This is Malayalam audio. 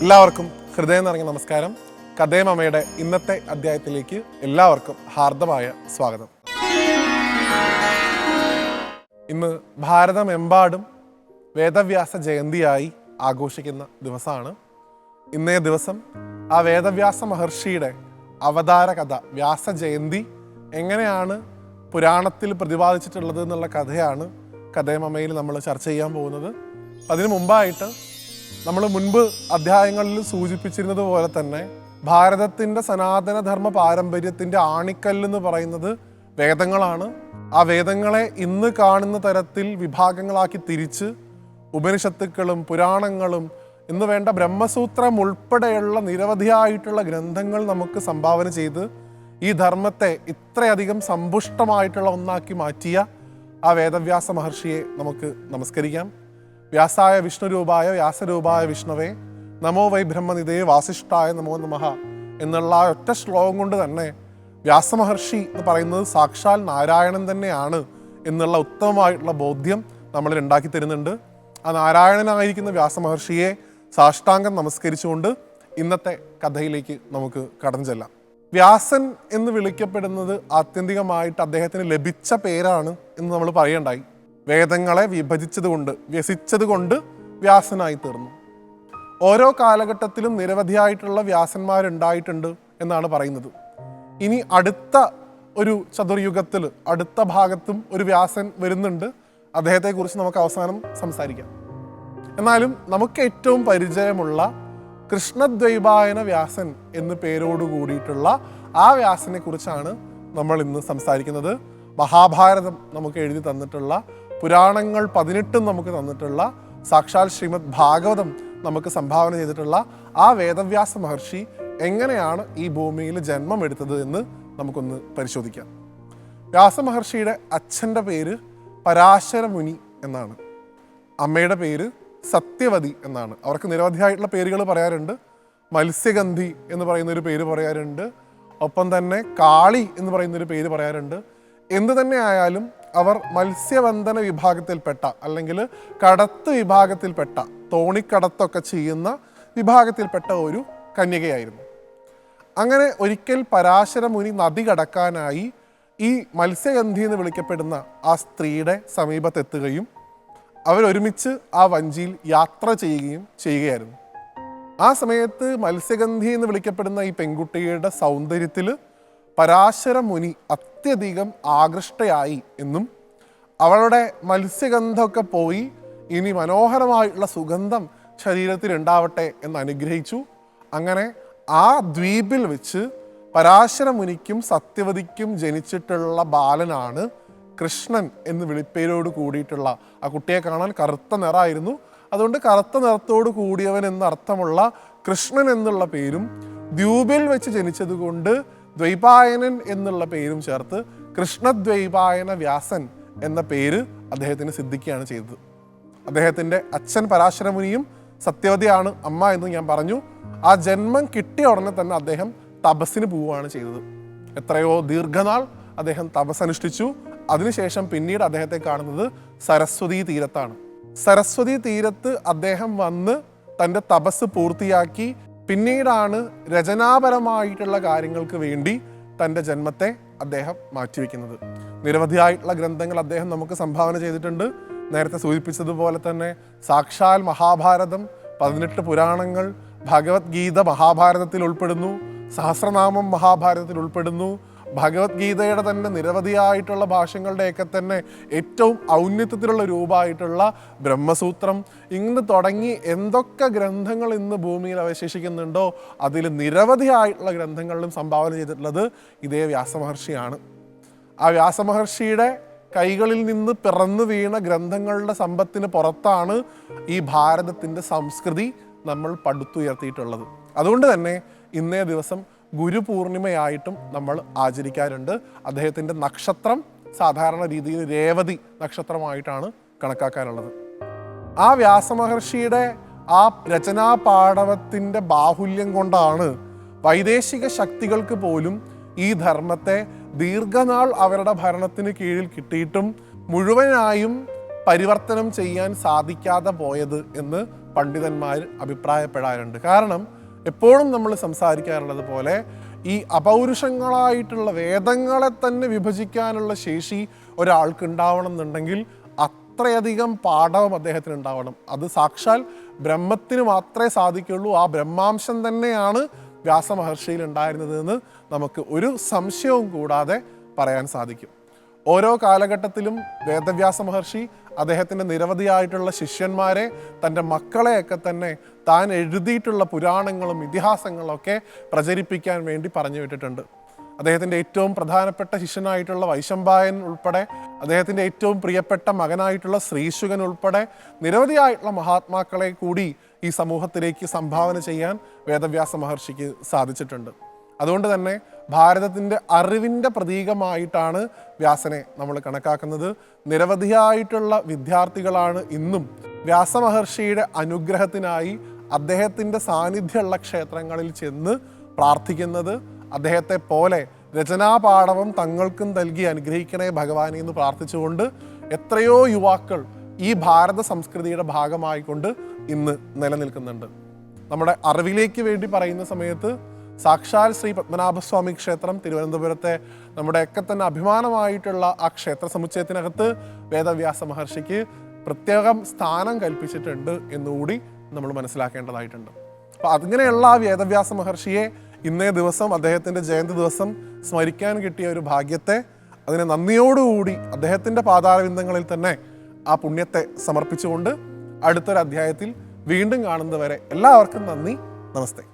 എല്ലാവർക്കും ഹൃദയം നിറഞ്ഞ നമസ്കാരം. കഥേമമ്മയുടെ ഇന്നത്തെ അധ്യായത്തിലേക്ക് എല്ലാവർക്കും ഹാർദമായ സ്വാഗതം. ഇന്ന് ഭാരതമെമ്പാടും വേദവ്യാസ ജയന്തിയായി ആഘോഷിക്കുന്ന ദിവസമാണ്. ഇന്നേ ദിവസം ആ വേദവ്യാസ മഹർഷിയുടെ അവതാര കഥ, വ്യാസ ജയന്തി എങ്ങനെയാണ് പുരാണത്തിൽ പ്രതിപാദിച്ചിട്ടുള്ളത് എന്നുള്ള കഥയാണ് കഥേമമ്മയിൽ നമ്മൾ ചർച്ച ചെയ്യാൻ പോകുന്നത്. അതിനു മുമ്പായിട്ട് നമ്മൾ മുൻപ് അധ്യായങ്ങളിൽ സൂചിപ്പിച്ചിരുന്നത് പോലെ തന്നെ ഭാരതത്തിൻ്റെ സനാതനധർമ്മ പാരമ്പര്യത്തിൻ്റെ ആണിക്കല്ലെന്ന് പറയുന്നത് വേദങ്ങളാണ്. ആ വേദങ്ങളെ ഇന്ന് കാണുന്ന തരത്തിൽ വിഭാഗങ്ങളാക്കി തിരിച്ച് ഉപനിഷത്തുക്കളും പുരാണങ്ങളും എന്ന് വേണ്ട ബ്രഹ്മസൂത്രം ഉൾപ്പെടെയുള്ള നിരവധിയായിട്ടുള്ള ഗ്രന്ഥങ്ങൾ നമുക്ക് സംഭാവന ചെയ്ത് ഈ ധർമ്മത്തെ ഇത്രയധികം സമ്പുഷ്ടമായിട്ടുള്ള ഒന്നാക്കി മാറ്റിയ ആ വേദവ്യാസ മഹർഷിയെ നമുക്ക് നമസ്കരിക്കാം. വ്യാസായ വിഷ്ണുരൂപായ വ്യാസരൂപായ വിഷ്ണവേ നമോ വൈ ബ്രഹ്മനിധേ വാസിഷ്ഠായ നമോ നമഃ എന്നുള്ള ആ ഒറ്റ ശ്ലോകം കൊണ്ട് തന്നെ വ്യാസമഹർഷി എന്ന് പറയുന്നത് സാക്ഷാൽ നാരായണൻ തന്നെയാണ് എന്നുള്ള ഉത്തമമായിട്ടുള്ള ബോധ്യം നമ്മളിൽ ഉണ്ടാക്കി തരുന്നുണ്ട്. ആ നാരായണനായിരിക്കുന്ന വ്യാസമഹർഷിയെ സാഷ്ടാംഗം നമസ്കരിച്ചുകൊണ്ട് ഇന്നത്തെ കഥയിലേക്ക് നമുക്ക് കടന്നു ചെല്ലാം. വ്യാസൻ എന്ന് വിളിക്കപ്പെടുന്നത് ആത്യന്തികമായിട്ട് അദ്ദേഹത്തിന് ലഭിച്ച പേരാണ് എന്ന് നമ്മൾ പറയണ്ടായി. വേദങ്ങളെ വിഭജിച്ചതുകൊണ്ട്, വ്യസിച്ചതുകൊണ്ട് വ്യാസനായി തീർന്നു. ഓരോ കാലഘട്ടത്തിലും നിരവധിയായിട്ടുള്ള വ്യാസന്മാരുണ്ടായിട്ടുണ്ട് എന്നാണ് പറയുന്നത്. ഇനി അടുത്ത ഒരു ചതുർയുഗത്തിൽ അടുത്ത ഭാഗത്തും ഒരു വ്യാസൻ വരുന്നുണ്ട്. അദ്ദേഹത്തെക്കുറിച്ച് നമുക്ക് അവസാനം സംസാരിക്കാം. എന്നാലും നമുക്ക് ഏറ്റവും പരിചയമുള്ള കൃഷ്ണദ്വൈപായന വ്യാസൻ എന്ന പേരോട് കൂടിയിട്ടുള്ള ആ വ്യാസനെ കുറിച്ചാണ് നമ്മൾ ഇന്ന് സംസാരിക്കുന്നത്. മഹാഭാരതം നമുക്ക് എഴുതി തന്നിട്ടുള്ള, പുരാണങ്ങൾ 18 നമുക്ക് തന്നിട്ടുള്ള, സാക്ഷാൽ ശ്രീമദ് ഭാഗവതം നമുക്ക് സംഭാവന ചെയ്തിട്ടുള്ള ആ വേദവ്യാസ മഹർഷി എങ്ങനെയാണ് ഈ ഭൂമിയിൽ ജന്മം എടുത്തത് എന്ന് നമുക്കൊന്ന് പരിശോധിക്കാം. വ്യാസമഹർഷിയുടെ അച്ഛൻ്റെ പേര് പരാശര മുനി എന്നാണ്. അമ്മയുടെ പേര് സത്യവതി എന്നാണ്. അവർക്ക് നിരവധിയായിട്ടുള്ള പേരുകൾ പറയാറുണ്ട്. മത്സ്യഗന്ധി എന്ന് പറയുന്നൊരു പേര് പറയാറുണ്ട്. ഒപ്പം തന്നെ കാളി എന്ന് പറയുന്നൊരു പേര് പറയാറുണ്ട്. എന്തു തന്നെ ആയാലും അവർ മത്സ്യബന്ധന വിഭാഗത്തിൽപ്പെട്ട, അല്ലെങ്കിൽ കടത്ത് വിഭാഗത്തിൽപ്പെട്ട, തോണിക്കടത്തൊക്കെ ചെയ്യുന്ന വിഭാഗത്തിൽപ്പെട്ട ഒരു കന്യകയായിരുന്നു. അങ്ങനെ ഒരിക്കൽ പരാശര മുനി നദി കടക്കാനായി ഈ മത്സ്യഗന്ധി എന്ന് വിളിക്കപ്പെടുന്ന ആ സ്ത്രീയുടെ സമീപത്തെത്തുകയും അവരൊരുമിച്ച് ആ വഞ്ചിയിൽ യാത്ര ചെയ്യുകയായിരുന്നു. ആ സമയത്ത് മത്സ്യഗന്ധി എന്ന് വിളിക്കപ്പെടുന്ന ഈ പെൺകുട്ടിയുടെ സൗന്ദര്യത്തിൽ പരാശര മുനി അത്യധികം ആകൃഷ്ടയായി എന്നും അവളുടെ മത്സ്യഗന്ധമൊക്കെ പോയി ഇനി മനോഹരമായിട്ടുള്ള സുഗന്ധം ശരീരത്തിൽ ഉണ്ടാവട്ടെ എന്ന് അനുഗ്രഹിച്ചു. അങ്ങനെ ആ ദ്വീപിൽ വെച്ച് പരാശര മുനിക്കും സത്യവതിക്കും ജനിച്ചിട്ടുള്ള ബാലനാണ് കൃഷ്ണൻ എന്ന് വിളിപ്പേരോട് കൂടിയിട്ടുള്ള, ആ കുട്ടിയെ കാണാൻ കറുത്ത നിറമായിരുന്നു, അതുകൊണ്ട് കറുത്ത നിറത്തോട് കൂടിയവൻ എന്നർത്ഥമുള്ള കൃഷ്ണൻ എന്നുള്ള പേരും, ദ്വീപിൽ വെച്ച് ജനിച്ചതുകൊണ്ട് ദ്വൈപായനൻ എന്നുള്ള പേരും ചേർത്ത് കൃഷ്ണദ്വൈപായന വ്യാസൻ എന്ന പേര് അദ്ദേഹത്തിന് സിദ്ധിക്കുകയാണ് ചെയ്തത്. അദ്ദേഹത്തിൻ്റെ അച്ഛൻ പരാശര മുനിയും സത്യവതിയാണ് അമ്മ എന്ന് ഞാൻ പറഞ്ഞു. ആ ജന്മം കിട്ടിയ ഉടനെ തന്നെ അദ്ദേഹം തപസ്സിന് പോവുകയാണ് ചെയ്തത്. എത്രയോ ദീർഘനാൾ അദ്ദേഹം തപസ് അനുഷ്ഠിച്ചു. അതിനുശേഷം പിന്നീട് അദ്ദേഹത്തെ കാണുന്നത് സരസ്വതി തീരത്താണ്. സരസ്വതി തീരത്ത് അദ്ദേഹം വന്ന് തൻ്റെ തപസ് പൂർത്തിയാക്കി പിന്നീടാണ് രചനാപരമായിട്ടുള്ള കാര്യങ്ങൾക്ക് വേണ്ടി തൻ്റെ ജന്മത്തെ അദ്ദേഹം മാറ്റിവെക്കുന്നത്. നിരവധിയായിട്ടുള്ള ഗ്രന്ഥങ്ങൾ അദ്ദേഹം നമുക്ക് സംഭാവന ചെയ്തിട്ടുണ്ട്. നേരത്തെ സൂചിപ്പിച്ചതുപോലെ തന്നെ സാക്ഷാൽ മഹാഭാരതം, 18 പുരാണങ്ങൾ, ഭഗവത്ഗീത മഹാഭാരതത്തിൽ ഉൾപ്പെടുന്നു, സഹസ്രനാമം മഹാഭാരതത്തിൽ ഉൾപ്പെടുന്നു. ഭഗവത്ഗീതയുടെ തന്നെ നിരവധിയായിട്ടുള്ള ഭാഷകളുടെയൊക്കെ തന്നെ ഏറ്റവും ഔന്നത്യത്തിലുള്ള രൂപമായിട്ടുള്ള ബ്രഹ്മസൂത്രം, ഇന്ന് തുടങ്ങി എന്തൊക്കെ ഗ്രന്ഥങ്ങൾ ഇന്ന് ഭൂമിയിൽ അവശേഷിക്കുന്നുണ്ടോ അതിൽ നിരവധിയായിട്ടുള്ള ഗ്രന്ഥങ്ങളിലും സംഭാവന ചെയ്തിട്ടുള്ളത് ഇതേ വ്യാസമഹർഷിയാണ്. ആ വ്യാസമഹർഷിയുടെ കൈകളിൽ നിന്ന് പിറന്നു വീണ ഗ്രന്ഥങ്ങളുടെ സമ്പത്തിന് പുറത്താണ് ഈ ഭാരതത്തിൻ്റെ സംസ്കൃതി നമ്മൾ പടുത്തുയർത്തിയിട്ടുള്ളത്. അതുകൊണ്ട് തന്നെ ഇന്നേ ദിവസം ഗുരുപൂർണിമയായിട്ടും നമ്മൾ ആചരിക്കാറുണ്ട്. അദ്ദേഹത്തിൻ്റെ നക്ഷത്രം സാധാരണ രീതിയിൽ രേവതി നക്ഷത്രമായിട്ടാണ് കണക്കാക്കാറുള്ളത്. ആ വ്യാസമഹർഷിയുടെ ആ രചനാ പാടവത്തിൻ്റെ ബാഹുല്യം കൊണ്ടാണ് വൈദേശിക ശക്തികൾക്ക് പോലും ഈ ധർമ്മത്തെ ദീർഘനാൾ അവരുടെ ഭരണത്തിന് കീഴിൽ കിട്ടിയിട്ടും മുഴുവനായും പരിവർത്തനം ചെയ്യാൻ സാധിക്കാതെ പോയത് എന്ന് പണ്ഡിതന്മാർ അഭിപ്രായപ്പെടാറുണ്ട്. കാരണം എപ്പോഴും നമ്മൾ സംസാരിക്കാറുള്ളത് പോലെ ഈ അപൗരുഷങ്ങളായിട്ടുള്ള വേദങ്ങളെ തന്നെ വിഭജിക്കാനുള്ള ശേഷി ഒരാൾക്ക് ഉണ്ടാവണം എന്നുണ്ടെങ്കിൽ അത്രയധികം പാഠവും അദ്ദേഹത്തിന് ഉണ്ടാവണം. അത് സാക്ഷാൽ ബ്രഹ്മത്തിന് മാത്രമേ സാധിക്കുള്ളൂ. ആ ബ്രഹ്മാംശം തന്നെയാണ് വ്യാസമഹർഷിയിൽ ഉണ്ടായിരുന്നതെന്ന് നമുക്ക് ഒരു സംശയവും കൂടാതെ പറയാൻ സാധിക്കും. ഓരോ കാലഘട്ടത്തിലും വേദവ്യാസ മഹർഷി അദ്ദേഹത്തിൻ്റെ നിരവധിയായിട്ടുള്ള ശിഷ്യന്മാരെ, തൻ്റെ മക്കളെയൊക്കെ തന്നെ താൻ എഴുതിയിട്ടുള്ള പുരാണങ്ങളും ഇതിഹാസങ്ങളൊക്കെ പ്രചരിപ്പിക്കാൻ വേണ്ടി പറഞ്ഞു വിട്ടിട്ടുണ്ട്. അദ്ദേഹത്തിൻ്റെ ഏറ്റവും പ്രധാനപ്പെട്ട ശിഷ്യനായിട്ടുള്ള വൈശമ്പായൻ ഉൾപ്പെടെ, അദ്ദേഹത്തിൻ്റെ ഏറ്റവും പ്രിയപ്പെട്ട മകനായിട്ടുള്ള ശ്രീശുകൻ ഉൾപ്പെടെ നിരവധിയായിട്ടുള്ള മഹാത്മാക്കളെ കൂടി ഈ സമൂഹത്തിലേക്ക് സംഭാവന ചെയ്യാൻ വേദവ്യാസ മഹർഷിക്ക് സാധിച്ചിട്ടുണ്ട്. അതുകൊണ്ട് തന്നെ ഭാരതത്തിൻ്റെ അറിവിൻ്റെ പ്രതീകമായിട്ടാണ് വ്യാസനെ നമ്മൾ കണക്കാക്കുന്നത്. നിരവധിയായിട്ടുള്ള വിദ്യാർത്ഥികളാണ് ഇന്നും വ്യാസമഹർഷിയുടെ അനുഗ്രഹത്തിനായി അദ്ദേഹത്തിൻ്റെ സാന്നിധ്യമുള്ള ക്ഷേത്രങ്ങളിൽ ചെന്ന് പ്രാർത്ഥിക്കുന്നത്. അദ്ദേഹത്തെ പോലെ രചനാപാടവം തങ്ങൾക്കും നൽകി അനുഗ്രഹിക്കണേ ഭഗവാനെ എന്ന് പ്രാർത്ഥിച്ചുകൊണ്ട് എത്രയോ യുവാക്കൾ ഈ ഭാരത സംസ്കൃതിയുടെ ഭാഗമായിക്കൊണ്ട് ഇന്ന് നിലനിൽക്കുന്നുണ്ട്. നമ്മുടെ അറിവിലേക്ക് വേണ്ടി പറയുന്ന സമയത്ത് സാക്ഷാൽ ശ്രീ പത്മനാഭസ്വാമി ക്ഷേത്രം തിരുവനന്തപുരത്തെ നമ്മുടെയൊക്കെ തന്നെ അഭിമാനമായിട്ടുള്ള ആ ക്ഷേത്ര സമുച്ചയത്തിനകത്ത് വേദവ്യാസ മഹർഷിക്ക് പ്രത്യേകം സ്ഥാനം കൽപ്പിച്ചിട്ടുണ്ട് എന്നുകൂടി നമ്മൾ മനസ്സിലാക്കേണ്ടതായിട്ടുണ്ട്. അപ്പോൾ അങ്ങനെയുള്ള ആ വേദവ്യാസ മഹർഷിയെ ഇന്നേ ദിവസം അദ്ദേഹത്തിൻ്റെ ജയന്തി ദിവസം സ്മരിക്കാൻ കിട്ടിയ ഒരു ഭാഗ്യത്തെ, അതിനെ നന്ദിയോടുകൂടി അദ്ദേഹത്തിൻ്റെ പാതാരവിന്ദങ്ങളിൽ തന്നെ ആ പുണ്യത്തെ സമർപ്പിച്ചുകൊണ്ട് അടുത്തൊരു അധ്യായത്തിൽ വീണ്ടും കാണുന്നതുവരെ എല്ലാവർക്കും നന്ദി, നമസ്തേ.